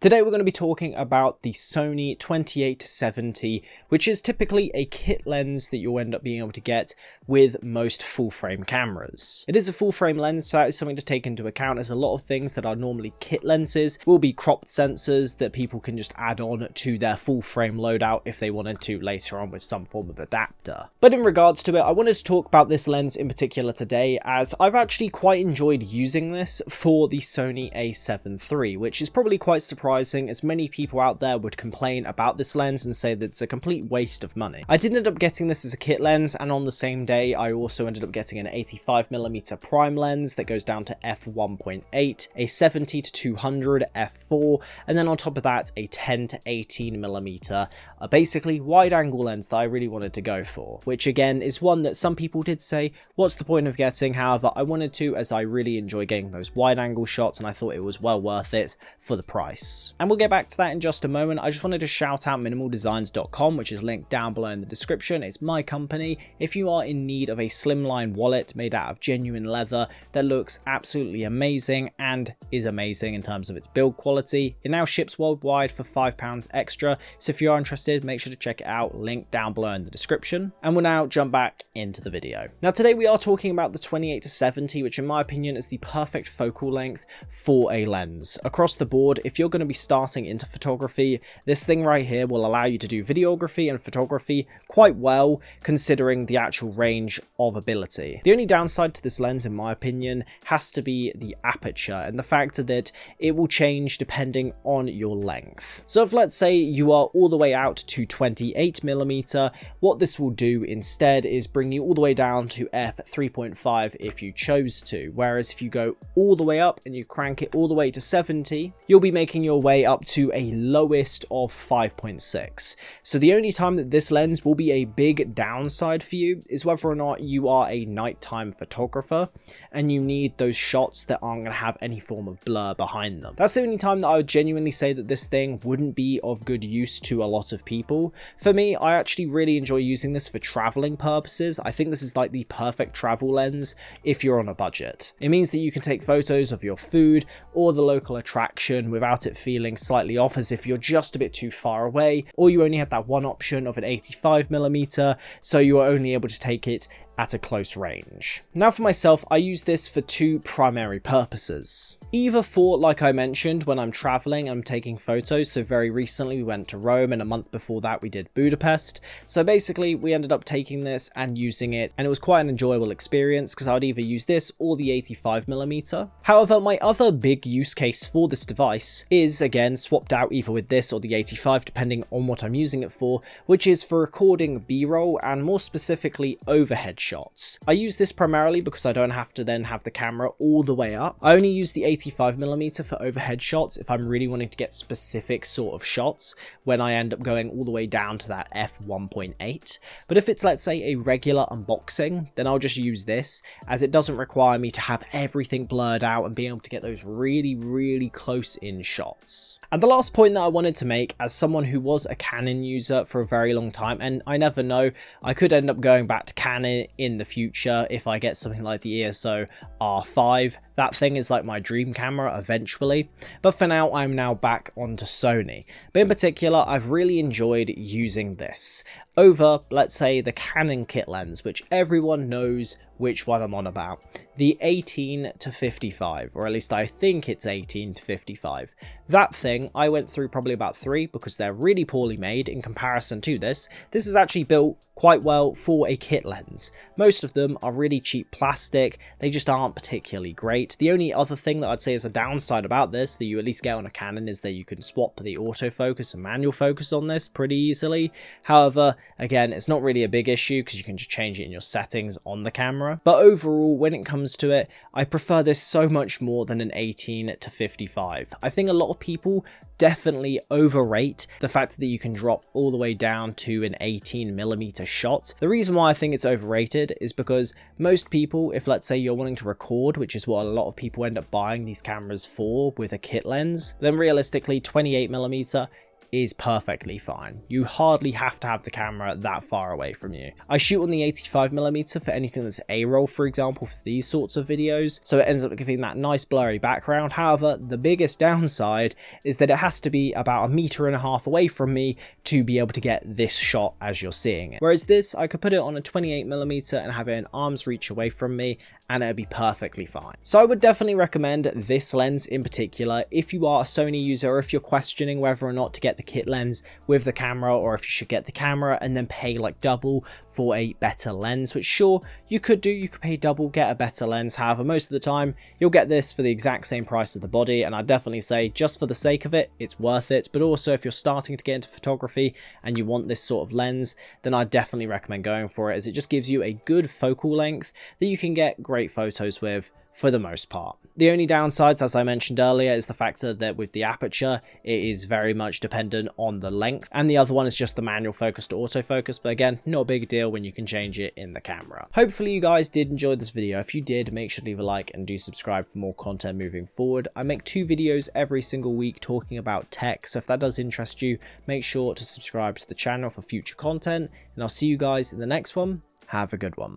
Today we're going to be talking about the Sony 28-70, which is typically a kit lens that you'll end up being able to get with most full frame cameras. It is a full frame lens, so that is something to take into account, as a lot of things that are normally kit lenses will be cropped sensors that people can just add on to their full frame loadout if they wanted to later on with some form of adapter. But in regards to it, I wanted to talk about this lens in particular today, as I've actually quite enjoyed using this for the Sony a7 III, which is probably quite surprising, as many people out there would complain about this lens and say that it's a complete waste of money. I did end up getting this as a kit lens, and on the same day I also ended up getting an 85mm prime lens that goes down to f1.8, a 70-200 f4, and then on top of that a 10-18mm basically wide angle lens that I really wanted to go for, which again is one that some people did say what's the point of getting. However, I wanted to, as I really enjoy getting those wide angle shots, and I thought it was well worth it for the price. And we'll get back to that in just a moment. I just wanted to shout out minimaldesigns.com, which is linked down below in the description. It's my company. If you are in need of a slimline wallet made out of genuine leather that looks absolutely amazing and is amazing in terms of its build quality, it now ships worldwide for £5 extra. So if you are interested, make sure to check it out, link down below in the description. And we'll now jump back into the video. Now today we are talking about the 28-70, which in my opinion is the perfect focal length for a lens. Across the board, if you're going to be starting into photography, this thing right here will allow you to do videography and photography quite well, considering the actual range of ability. The only downside to this lens, in my opinion, has to be the aperture and the fact that it will change depending on your length. So if, let's say, you are all the way out to 28mm, what this will do instead is bring you all the way down to f3.5 if you chose to, whereas if you go all the way up and you crank it all the way to 70, you'll be making your way up to a lowest of 5.6. So the only time that this lens will be a big downside for you is whether or not you are a nighttime photographer and you need those shots that aren't going to have any form of blur behind them. That's the only time that I would genuinely say that this thing wouldn't be of good use to a lot of people. For me, I actually really enjoy using this for traveling purposes. I think this is like the perfect travel lens if you're on a budget. It means that you can take photos of your food or the local attraction without it feeling slightly off as if you're just a bit too far away, or you only had that one option of an 85mm, so you are only able to take it at a close range. Now for myself, I use this for two primary purposes. Either for, like I mentioned, when I'm traveling, I'm taking photos. So very recently we went to Rome, and a month before that we did Budapest. So basically we ended up taking this and using it, and it was quite an enjoyable experience because I would either use this or the 85mm. However, my other big use case for this device is again swapped out either with this or the 85, depending on what I'm using it for, which is for recording B-roll and more specifically overhead shots. I use this primarily because I don't have to then have the camera all the way up. I only use the 85mm for overhead shots if I'm really wanting to get specific sort of shots when I end up going all the way down to that f1.8. But if it's, let's say, a regular unboxing, then I'll just use this, as it doesn't require me to have everything blurred out and being able to get those really close in shots. And the last point that I wanted to make, as someone who was a Canon user for a very long time, and I never know, I could end up going back to Canon in the future if I get something like the ESO R5. That thing is like my dream camera eventually, but for now I'm now back onto Sony. But in particular, I've really enjoyed using this over, let's say, the Canon kit lens, which everyone knows which one I'm on about. The 18-55, or at least I think it's 18-55. That thing, I went through probably about 3 because they're really poorly made in comparison to this. This is actually built quite well for a kit lens. Most of them are really cheap plastic, they just aren't particularly great. The only other thing that I'd say is a downside about this that you at least get on a Canon is that you can swap the autofocus and manual focus on this pretty easily. However, again, it's not really a big issue because you can just change it in your settings on the camera. But overall, when it comes to it, I prefer this so much more than an 18-55. I think a lot of people definitely overrate the fact that you can drop all the way down to an 18mm shot. The reason why I think it's overrated is because most people, if let's say you're wanting to record, which is what a lot of people end up buying these cameras for with a kit lens, then realistically 28mm is perfectly fine. You hardly have to have the camera that far away from you. I shoot on the 85mm for anything that's A-roll, for example, for these sorts of videos, so it ends up giving that nice blurry background. However, the biggest downside is that it has to be about 1.5 meters away from me to be able to get this shot as you're seeing it. Whereas this, I could put it on a 28mm and have it an arm's reach away from me, and it'd be perfectly fine. So I would definitely recommend this lens in particular if you are a Sony user, or if you're questioning whether or not to get the kit lens with the camera, or if you should get the camera and then pay like double for a better lens, which sure, you could do, you could pay double, get a better lens. However, most of the time you'll get this for the exact same price of the body, and I'd definitely say just for the sake of it, it's worth it. But also if you're starting to get into photography and you want this sort of lens, then I'd definitely recommend going for it, as it just gives you a good focal length that you can get great photos with for the most part. The only downsides, as I mentioned earlier, is the factor that with the aperture, it is very much dependent on the length, and the other one is just the manual focus to autofocus, but again, not a big deal when you can change it in the camera. Hopefully you guys did enjoy this video. If you did, make sure to leave a like and do subscribe for more content moving forward. I make 2 videos every single week talking about tech, so if that does interest you, make sure to subscribe to the channel for future content, and I'll see you guys in the next one. Have a good one.